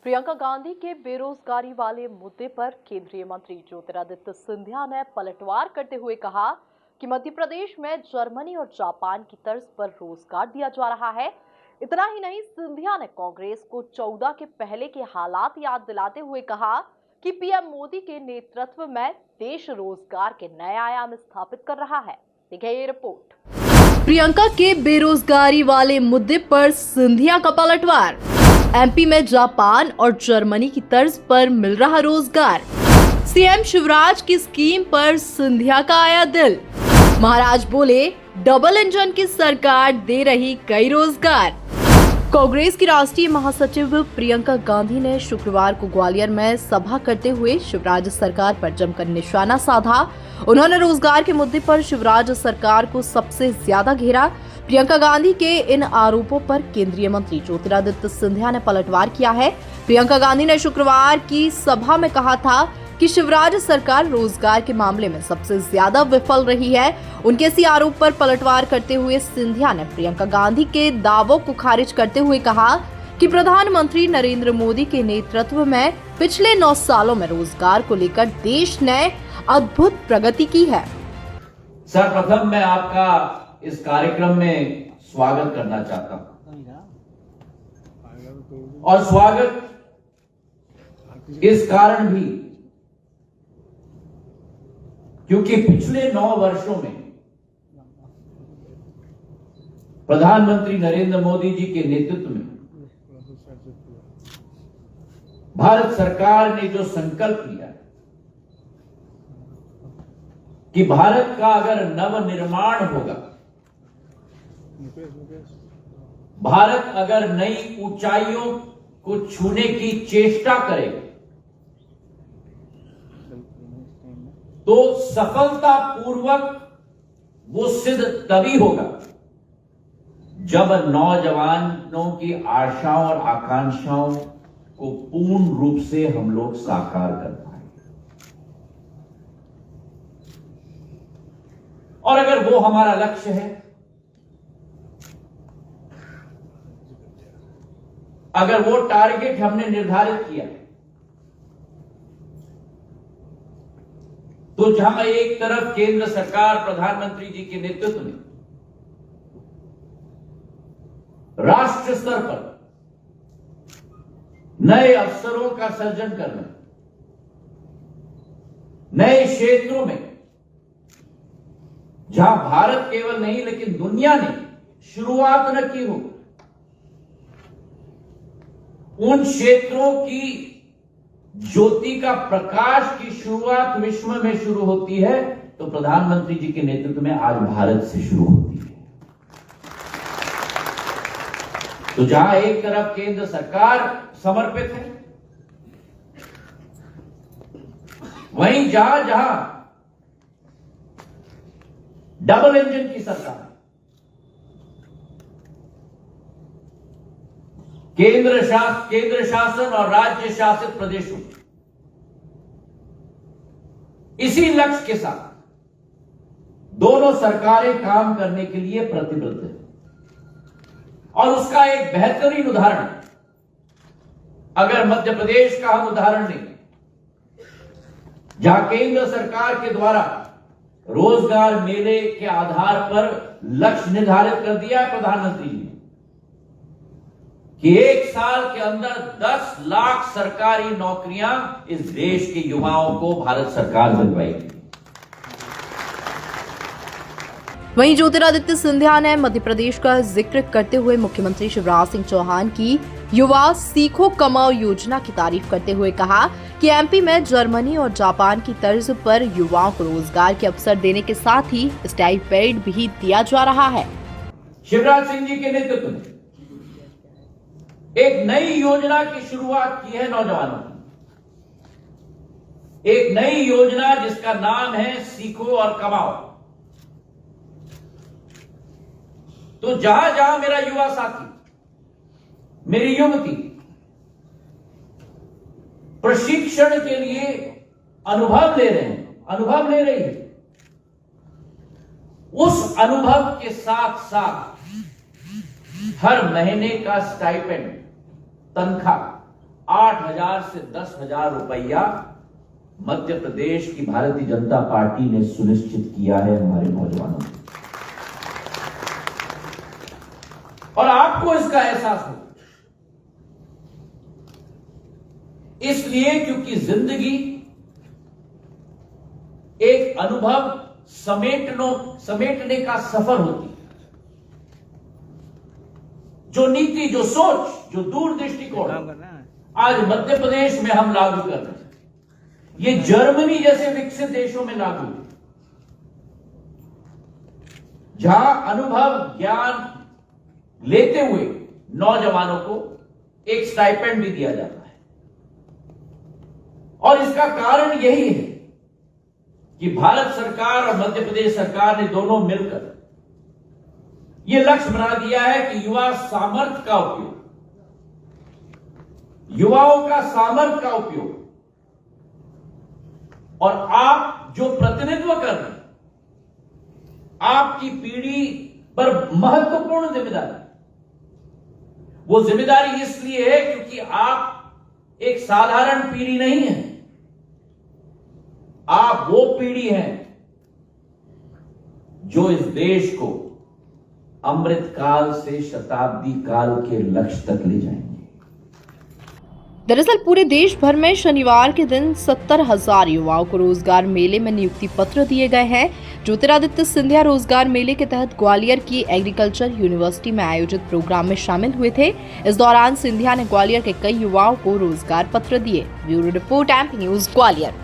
प्रियंका गांधी के बेरोजगारी वाले मुद्दे पर केंद्रीय मंत्री ज्योतिरादित्य सिंधिया ने पलटवार करते हुए कहा कि मध्य प्रदेश में जर्मनी और जापान की तर्ज पर रोजगार दिया जा रहा है। इतना ही नहीं, सिंधिया ने कांग्रेस को 14 के पहले के हालात याद दिलाते हुए कहा कि पीएम मोदी के नेतृत्व में देश रोजगार के नए आयाम स्थापित कर रहा है। देखिए ये रिपोर्ट। प्रियंका के बेरोजगारी वाले मुद्दे पर सिंधिया का पलटवार। एमपी में जापान और जर्मनी की तर्ज पर मिल रहा रोजगार। सीएम शिवराज की स्कीम पर सिंधिया का आया दिल। महाराज बोले, डबल इंजन की सरकार दे रही कई रोजगार। कांग्रेस की राष्ट्रीय महासचिव प्रियंका गांधी ने शुक्रवार को ग्वालियर में सभा करते हुए शिवराज सरकार पर जमकर निशाना साधा। उन्होंने रोजगार के मुद्दे पर शिवराज सरकार को सबसे ज्यादा घेरा। प्रियंका गांधी के इन आरोपों पर केंद्रीय मंत्री ज्योतिरादित्य सिंधिया ने पलटवार किया है। प्रियंका गांधी ने शुक्रवार की सभा में कहा था कि शिवराज सरकार रोजगार के मामले में सबसे ज्यादा विफल रही है। उनके इसी आरोप पर पलटवार करते हुए सिंधिया ने प्रियंका गांधी के दावों को खारिज करते हुए कहा कि प्रधानमंत्री नरेंद्र मोदी के नेतृत्व में पिछले 9 सालों में रोजगार को लेकर देश ने अद्भुत प्रगति की है। सर्वप्रथम मैं आपका इस कार्यक्रम में स्वागत करना चाहता हूं और स्वागत इस कारण भी क्योंकि पिछले 9 वर्षों में प्रधानमंत्री नरेंद्र मोदी जी के नेतृत्व में भारत सरकार ने जो संकल्प लिया कि भारत का अगर नवनिर्माण होगा, भारत अगर नई ऊंचाइयों को छूने की चेष्टा करेगा तो सफलतापूर्वक वो सिद्ध तभी होगा जब नौजवानों की आशाओं और आकांक्षाओं को पूर्ण रूप से हम लोग साकार कर पाए। और अगर वो हमारा लक्ष्य है, अगर वो टारगेट हमने निर्धारित किया, तो जहां एक तरफ केंद्र सरकार प्रधानमंत्री जी के नेतृत्व में राष्ट्र स्तर पर नए अवसरों का सृजन करना, नए क्षेत्रों में जहां भारत केवल नहीं लेकिन दुनिया ने शुरुआत न की हो, उन क्षेत्रों की ज्योति का प्रकाश की शुरुआत विश्व में शुरू होती है, तो प्रधानमंत्री जी के नेतृत्व में आज भारत से शुरू होती है। तो जहां एक तरफ केंद्र सरकार समर्पित है, वहीं जहां जहां डबल इंजन की सरकार, केंद्र शासन और राज्य शासित प्रदेशों इसी लक्ष्य के साथ दोनों सरकारें काम करने के लिए प्रतिबद्ध है। और उसका एक बेहतरीन उदाहरण, अगर मध्य प्रदेश का हम उदाहरण लें, जहां केंद्र सरकार के द्वारा रोजगार मेले के आधार पर लक्ष्य निर्धारित कर दिया है प्रधानमंत्री जी कि 1 साल के अंदर 10 लाख सरकारी नौकरियां इस देश के युवाओं को भारत सरकार दिलवाएगी। वहीं ज्योतिरादित्य सिंधिया ने मध्य प्रदेश का जिक्र करते हुए मुख्यमंत्री शिवराज सिंह चौहान की युवा सीखो कमाओ योजना की तारीफ करते हुए कहा कि एमपी में जर्मनी और जापान की तर्ज पर युवाओं को रोजगार के अवसर देने के साथ ही स्टाइपेंड भी दिया जा रहा है। शिवराज सिंह जी के नेतृत्व में एक नई योजना की शुरुआत की है नौजवानों की, एक नई योजना जिसका नाम है सीखो और कमाओ। तो जहां जहां मेरा युवा साथी, मेरी युवती प्रशिक्षण के लिए अनुभव ले रहे हैं, अनुभव ले रही है, उस अनुभव के साथ साथ हर महीने का स्टाइपेंड, तनख्वाह 8,000 से 10,000 रुपया मध्य प्रदेश की भारतीय जनता पार्टी ने सुनिश्चित किया है हमारे नौजवानों को। और आपको इसका एहसास हो, इसलिए क्योंकि जिंदगी एक अनुभव समेटने का सफर होती है। जो नीति, जो सोच, जो दूरदृष्टिकोण आज मध्य प्रदेश में हम लागू कर रहे हैं, ये जर्मनी जैसे विकसित देशों में लागू है, जहां अनुभव ज्ञान लेते हुए नौजवानों को एक स्टाइपेंड भी दिया जाता है। और इसका कारण यही है कि भारत सरकार और मध्य प्रदेश सरकार ने दोनों मिलकर यह लक्ष्य बना दिया है कि युवा सामर्थ्य का उपयोग, युवाओं का सामर्थ्य का उपयोग, और आप जो प्रतिनिधित्व कर रहे हैं, आपकी पीढ़ी पर महत्वपूर्ण जिम्मेदारी। वो जिम्मेदारी इसलिए है क्योंकि आप एक साधारण पीढ़ी नहीं है, आप वो पीढ़ी हैं जो इस देश को अमृत काल से शताब्दी काल के लक्ष्य तक ले जाएंगे। दरअसल पूरे देश भर में शनिवार के दिन 70,000 युवाओं को रोजगार मेले में नियुक्ति पत्र दिए गए हैं। ज्योतिरादित्य सिंधिया रोजगार मेले के तहत ग्वालियर की एग्रीकल्चर यूनिवर्सिटी में आयोजित प्रोग्राम में शामिल हुए थे। इस दौरान सिंधिया ने ग्वालियर के कई युवाओं को रोजगार पत्र दिए। Bureau report, MP news, Gwalior.